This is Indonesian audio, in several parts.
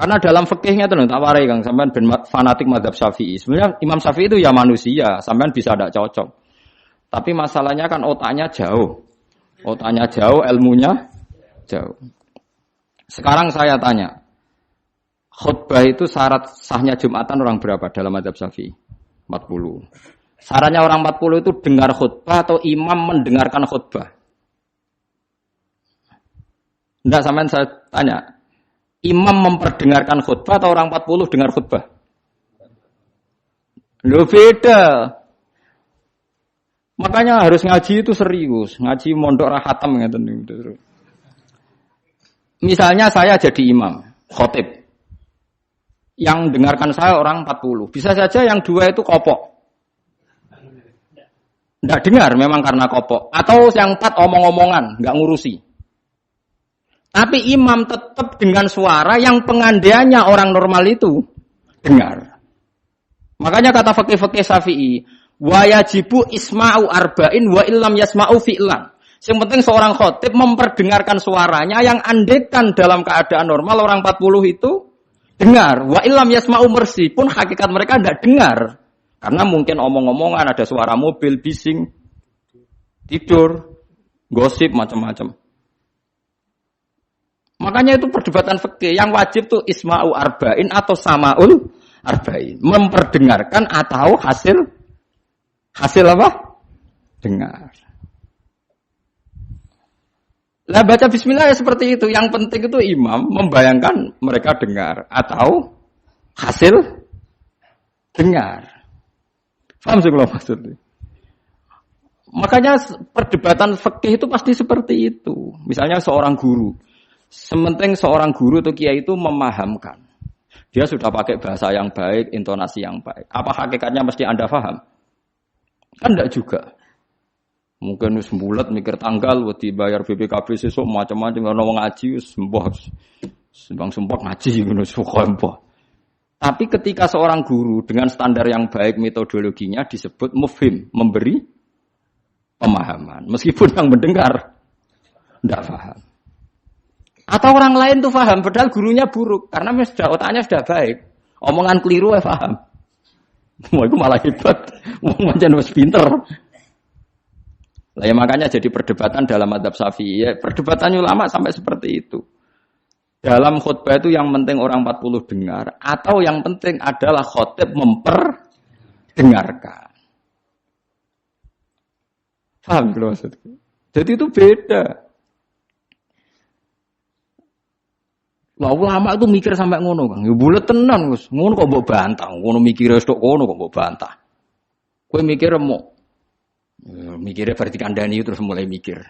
Karena dalam fikihnya itu tak warai Kang, sampean ben fanatik mazhab Syafi'i. Sebenarnya Imam Syafi'i itu ya manusia, sampean bisa tidak cocok. Tapi masalahnya kan otaknya jauh. Otaknya jauh, ilmunya jauh. Sekarang saya tanya, khutbah itu syarat sahnya Jumatan orang berapa dalam mazhab Syafi'i? 40. Syaratnya orang 40 itu dengar khutbah atau imam mendengarkan khutbah? Enggak, sampean saya tanya. Imam memperdengarkan khutbah atau orang 40 dengar khutbah? Loh beda. Makanya harus ngaji itu serius. Ngaji mondok rahatam gitu. Misalnya saya jadi imam, khotib. Yang dengarkan saya orang 40. Bisa saja yang 2 itu kopok. Enggak dengar memang karena kopok. Atau yang 4 omong-omongan, enggak ngurusi. Tapi imam tetap dengan suara yang pengandaiannya orang normal itu dengar. Makanya kata fikih-fikih Syafi'i, wa yajibu isma'u arba'in wa illam yasma'u fi'lan. Yang penting seorang khotib memperdengarkan suaranya yang andekan dalam keadaan normal orang 40 itu dengar. Wa illam yasma'u mersi pun hakikat mereka tidak dengar. Karena mungkin omong-omongan, ada suara mobil, bising, tidur, gosip, macam-macam. Makanya itu perdebatan fikih. Yang wajib tuh isma'u arba'in atau sama'ul arba'in. Memperdengarkan atau hasil apa? Dengar. Lah baca bismillah ya seperti itu. Yang penting itu imam membayangkan mereka dengar atau hasil dengar. Paham sih kalau maksudnya? Makanya perdebatan fikih itu pasti seperti itu. Misalnya seorang guru. Sementing seorang guru atau kiai itu memahamkan. Dia sudah pakai bahasa yang baik, intonasi yang baik. Apa hakikatnya mesti Anda paham? Kan enggak juga. Mungkin wis mbulet mikir tanggal, wedi bayar BPKB sesuk macam-macam ono wong ngaji wis mbah. Sembang sumpah ngaji ngono sumpah. Tapi ketika seorang guru dengan standar yang baik metodologinya disebut mufhim, memberi pemahaman. Meskipun yang mendengar enggak paham. Atau orang lain tuh paham, padahal gurunya buruk. Karena sudah otaknya sudah baik. Omongan keliru ya paham. Wah itu malah hebat. Macam wis pinter. Lah ya makanya jadi perdebatan dalam mazhab Syafi'i. Ya, perdebatan ulama sampai seperti itu. Dalam khutbah itu yang penting orang 40 dengar. Atau yang penting adalah khotib memperdengarkan. Paham belum maksudnya? Jadi itu beda. Lah ulama itu mikir sampai ngono, Kang. Ya bulet tenan, Gus. Ngono kok mbok bantah. Ngono mikire tok ngono kok mbok bantah. Kowe mikir mau mikirnya berarti kandhani terus mulai mikir.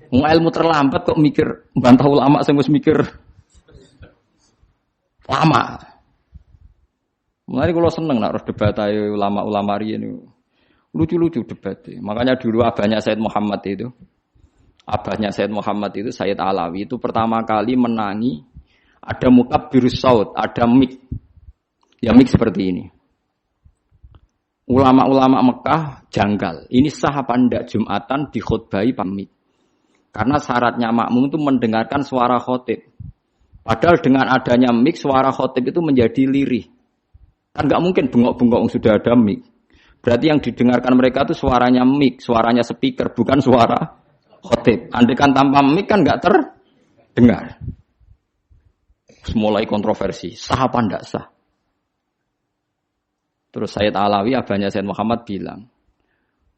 Wong ilmu terlambat kok mikir bantah ulama sing wis mikir lama. Mulane kula seneng nek debat ae ulama-ulama riyen. Lucu-lucu debatnya. Makanya dulu abahnya Said Muhammad itu. Abahnya Said Muhammad itu Said Alawi itu pertama kali menangi ada mukabbirus saut, ada mik. Ya mik seperti ini. Ulama-ulama Mekah janggal. Ini sah apa enggak Jumatan dikhutbahi pamit. Karena syaratnya makmum itu mendengarkan suara khotib. Padahal dengan adanya mik suara khotib itu menjadi lirih. Kan enggak mungkin bengok-bengok sudah ada mik. Berarti yang didengarkan mereka itu suaranya mik, suaranya speaker, bukan suara khotib. Andaikan tanpa mic kan enggak terdengar. Mulai kontroversi, sah apa enggak sah? Terus Said Alawi, abahnya Said Muhammad bilang,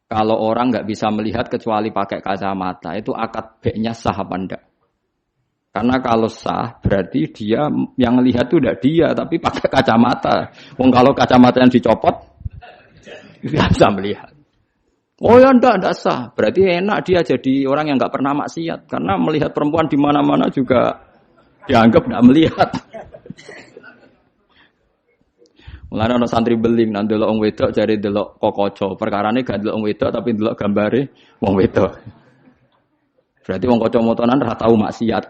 kalau orang enggak bisa melihat kecuali pakai kacamata, itu akad baiknya sah apa enggak? Karena kalau sah, berarti dia yang lihat itu enggak dia, tapi pakai kacamata. Wong kalau kacamata yang dicopot, enggak bisa melihat. Oh ya enggak sah. Berarti enak dia jadi orang yang enggak pernah maksiat. Karena melihat perempuan di mana-mana juga dianggap enggak melihat. Mulane ana santri beling nang delok wong wedok jare delok kokoco. Perkarane gak delok wong wedok tapi delok gambare wong wedok. Berarti wong kacamataan ora tau maksiat.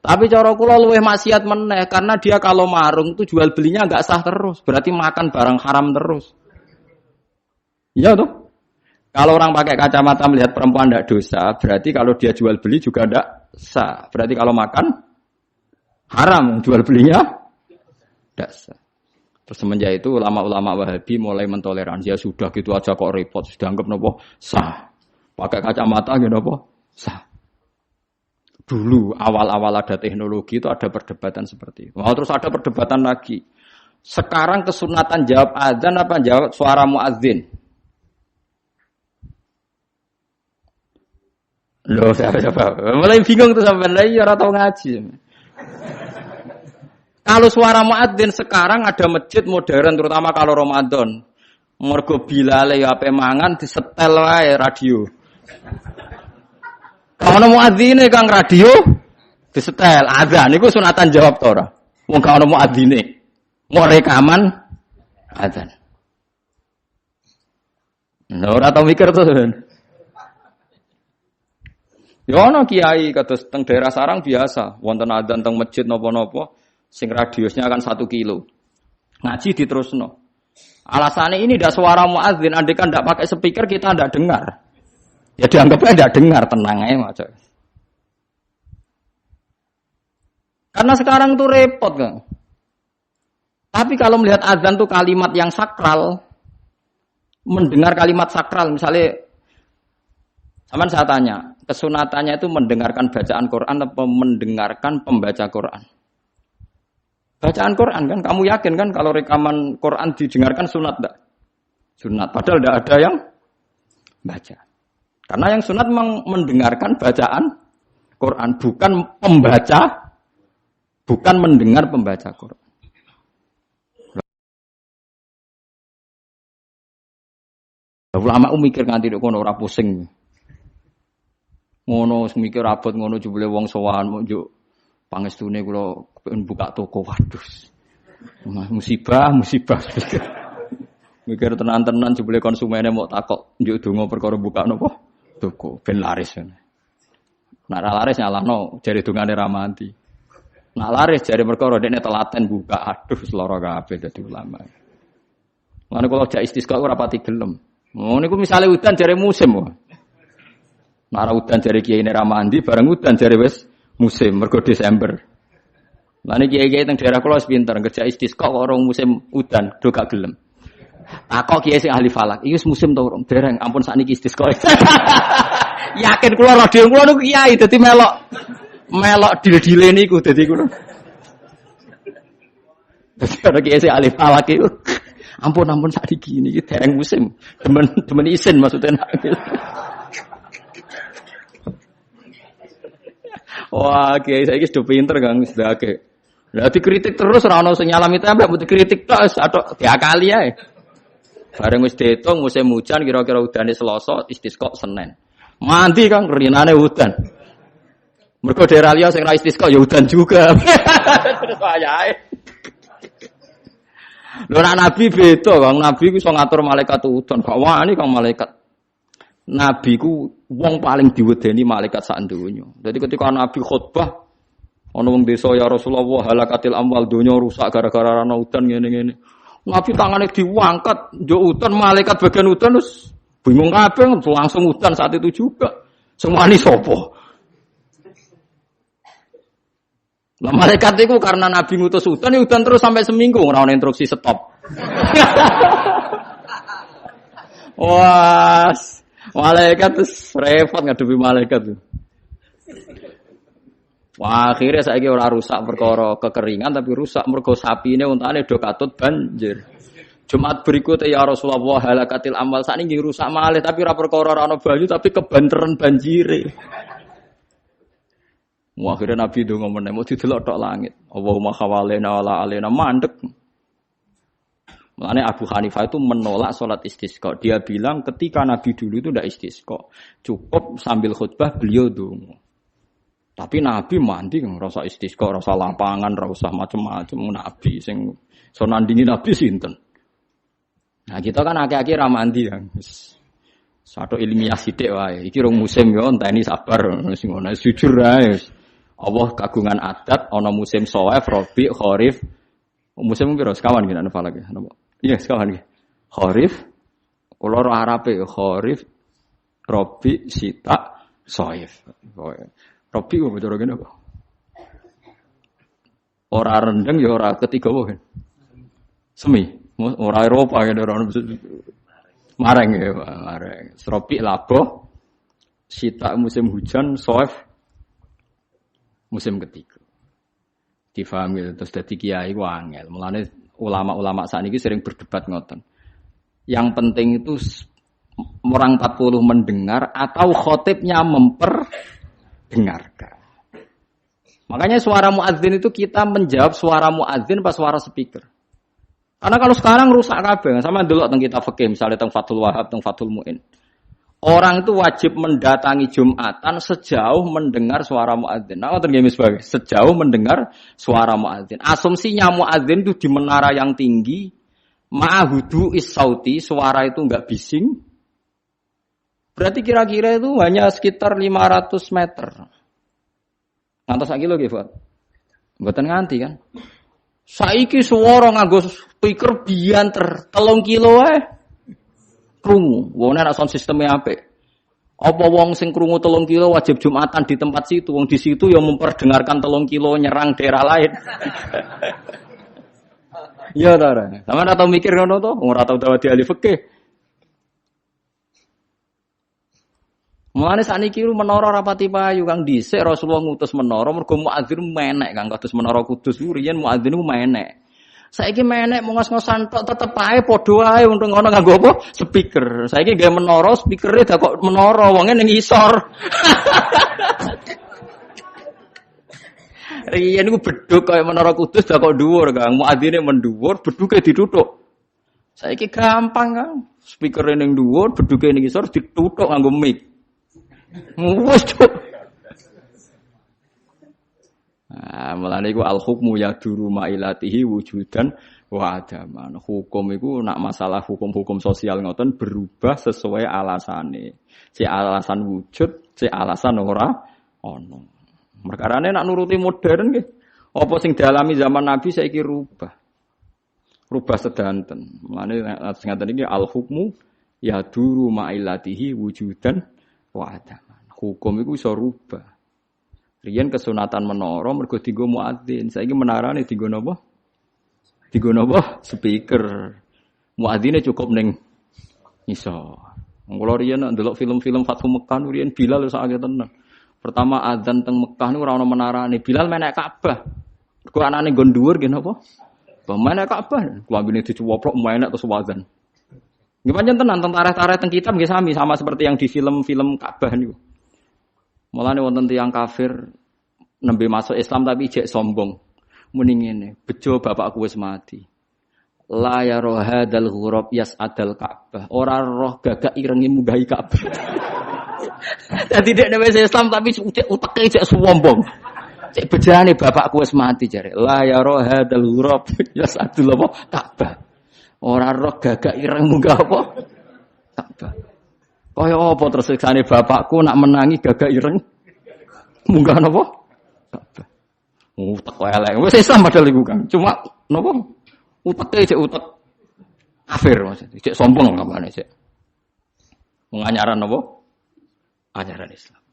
Tapi cara kula luwih maksiat meneh karena dia kalau marung itu jual belinya enggak sah terus. Berarti makan barang haram terus. Iya toh? Kalau orang pakai kacamata melihat perempuan tidak dosa, berarti kalau dia jual beli juga tidak sah. Berarti kalau makan Haram jual belinya tidak sah. Terus semenjak itu ulama-ulama Wahabi mulai mentoleransi, ya sudah gitu aja kok repot, sudah anggap nopo sah. Pakai kacamata gitu nopo sah. Dulu awal-awal ada teknologi itu ada perdebatan seperti itu. Terus ada perdebatan lagi. Sekarang kesunatan jawab azan apa jawab suara muadzin? Loh, siapa? Mulai bingung tuh sampai lagi orang tahu ngaji. Kalau suara muadzin sekarang ada masjid modern terutama kalau Ramadan. Mergo bilale ya ape mangan disetel wae radio. Kalau muadzine Kang radio disetel azan niku sunatan jawab to ora? Wong gak ono muadzine. Mau rekaman azan. Lha ora tau mikir to. Ya ana kiai kados teng daerah sarang biasa, wonten adzan teng masjid napa-napa sing radiusnya kan 1 kilo. Ngaji diterusno. Alasannya ini tidak suara muadzin, andai kan tidak pakai speaker kita tidak dengar. Ya dianggapnya tidak dengar, tenang aja macam. Karena sekarang tuh repot kan. Tapi kalau melihat azan tuh kalimat yang sakral, mendengar kalimat sakral misalnya. Aman saya tanya, kesunatannya itu mendengarkan bacaan Quran atau mendengarkan pembaca Quran? Bacaan Quran kan, kamu yakin kan kalau rekaman Quran didengarkan sunat enggak? Sunat, padahal tidak ada yang baca. Karena yang sunat memang mendengarkan bacaan Quran, bukan pembaca, bukan mendengar pembaca Quran. Ulama mikir nganti kono ora pusing. Ngono mikir abot ngono jebule wong sowan njuk pangestune kula buka toko. Waduh. Musibah. Mikir tenan-tenan jebule konsumene mau takok njuk donga perkara buka napa? Toko ben laris. Nek ora laris nyalahno jare dongane ra mati. Nek laris jare perkara dekne telaten buka. Aduh seloro kabeh dadi ulama. Lan kula jak istisqa ora pati gelem. Ngono niku misale udan jare musim wae. Nara udan jari kiai ini ramandi, bareng udan jari wes musim, mergo Desember. Lalu kiai teng daerah kula wis pinter, kerja istisqa kok orang musim udan, do gak gelem. Takok kiai sing ahli falak, iki wis musim to urung? Dereng, ampun sakniki istisqa. Yakin kula radio kula niku kiai dadi melok dil-dile niku dadi kula. Dadi ana kiai sing ahli falak iku. Ampun sakniki niki dereng musim. Demen isin maksudnya. Wah, kiai saiki sudah pinter Kang, sudah akeh. Lah dikritik terus ora ono sing nyalami tembak, mbok dikritik tok atok diakali ae. Bareng wis diitung musim hujan kira-kira udane Selasa, istisqa Senin. Mandi Kang rinane udan. Mergo daerah liya sing ra istisqa ya udan juga. Terus wayahe. Lho nek nabi beda Kang, nabi ku iso ngatur malaikat udan, gak wani Kang malaikat. Nabi ku wong paling diwedeni malaikat sak donya. Dadi ketika Nabi khutbah ana wong desa ya Rasulullah halakatil amwal donya rusak gara-gara ana udan ngene-ngene. Nabi tangane diangkat, njuk udan malaikat bagian udan terus bingung kabeh langsung udan saat itu juga. Semani sapa? Lah malaikat iku karena Nabi ngutus udan ya udan terus sampai seminggu ora ana instruksi stop. Wah, malaikat terus repot ngadepi malaikat tuh. Wah, akhirnya saiki ora rusak perkara kekeringan tapi rusak mergo sapine untane do katut banjir. Jumat berikutnya ya Rasulullah halakatil amal sakniki rusak malih tapi ora perkara ora ana banyu tapi kebanteran banjire. Wah, akhirnya Nabi ndonga meneh mau didelok tok langit. Allahumma khawalena wala alena mandek. Makanya Abu Hanifah itu menolak sholat istisqa. Dia bilang ketika Nabi dulu itu tidak istisqa. Cukup sambil khutbah beliau dongo. Tapi Nabi mandi rasa istisqa, rasa lapangan, rasa macam-macam. Nabi sing so nandingi Nabi sinten. Nah kita kan akhir-akhir ramandi ya. Satu ilmiah sidik wae. Iki rong musim yo enteni sabar sing ngono jujur ae. Allah kagungan adat ana musim Shawaif, Rabi, Kharif. Musim piro sekawan gini ana lagi. Iya sekawan iki. Kharif kula ora Arabe Kharif, Rabi, Sita, Shawaif. Rabi kok bocor ngene apa? Ora rendeng ya ora ketiga wae. Semi, ora Eropa ya ora mareng ya, mareng. Seropi labo, sita musim hujan, soef musim ketiga. Difahami terus dadi kiai ku angel. Mulane ulama-ulama sakniki sering berdebat ngoten. Yang penting itu orang 40 mendengar atau khotibnya memperdengarkan. Makanya suara muadzin itu kita menjawab suara muadzin pas suara speaker. Karena kalau sekarang rusak kabeh, sama delok teng kitab fikih misalnya teng Fathul Wahhab, teng Fathul Muin. Orang itu wajib mendatangi Jumatan sejauh mendengar suara muadzin. Nah, ngoten nggih sebagai sejauh mendengar suara muadzin. Asumsinya muadzin itu di menara yang tinggi, ma'hudu is-sauti, suara itu enggak bising. Berarti kira-kira itu hanya sekitar 500 meter. Ngantos sak kilo nggih, Pak. Mboten nganti kan. Saiki swara nganggo speaker bianter 3 kilo ae. Krungu. Wong nek sound sisteme apik. Apa wong sing krungu 3 kilo wajib Jumatan di tempat situ? Wong di situ yang memperdengarkan 3 kilo nyerang daerah lain. Ya ta ora. Sampeyan ora tau mikir ngono to? Ora tau dadi ahli fikih. Mulane sakniki menara rapati payu Kang dhisik Rasulullah ngutus menara mergo muadzin menek Kang kados menara Kudus ku riyen muadzin ku menek. Saiki menek ngos-ngosan tok tetep ae padha ae untung ngono nganggo apa? Speaker. Saiki gawe menara speakere dak kok menara wonge ning isor. Riyen ku bedhug kaya menara Kudus dak kok dhuwur Kang. Muadzine mendhuwur, bedhuge dituthuk. Saiki gampang Kang. Speakere ning dhuwur, bedhuge ning isor dituthuk nganggo mic. Wes cuk. Nah, mulane iku al hukmu yaduru mailatihi wujudan wa adaman. Hukum iku nak masalah hukum-hukum sosial ngoten berubah sesuai alasane. Si alasan wujud, si alasan ora ono. Perkarane nak nuruti modern nggih. Apa sing dialami zaman Nabi saiki rubah. Rubah sedanten. Mulane sing ngaten iki al hukmu yaduru mailatihi wujudan wa adaman. Hukum itu bisa rubah. Riyen kesunatan menara mergo dienggo muadzin. Saiki menarane dienggo napa? Dienggo napa? Speaker. Muadzine cukup ning iso. Kula riyen ndelok film-film Fathu Mekkah riyen Bilal sakake tenan. Pertama adzan teng Mekkah niku ora ono menarane. Bilal menek Ka'bah. Mergo anane nggon dhuwur nggih napa? Menek Ka'bah. Klambine dicuwoplok menek terus adzan. Nggih pancen tenan tentara-tentara teng kitab nggih sami sama seperti yang di film-film Ka'bah niku. Mulane wonten tiyang kafir nembe masuk Islam tapi jek sombong. Muni ngene, bejo bapakku wis mati. La ya rohadal ghurab yas'adal Ka'bah. Ora roh gagak irengi munggahi Ka'bah. Dadi dek wis Islam tapi uteke jek sombong. Cek bejane bapakku wis mati jare. La ya rohadal ghurab yas'adul Ka'bah. Ora roh gagak ireng munggah apa? Ka'bah. Kaya apa terus siksane bapakku nak menangi gagak ireng munggah napa? Ka'bah. Utek elek. Wis Islam padahal iku Kang. Cuma napa? Uteke cek utek kafir maksudnya. Cek sombong kampane cek. Wong anyaran napa? Ajaran Islam.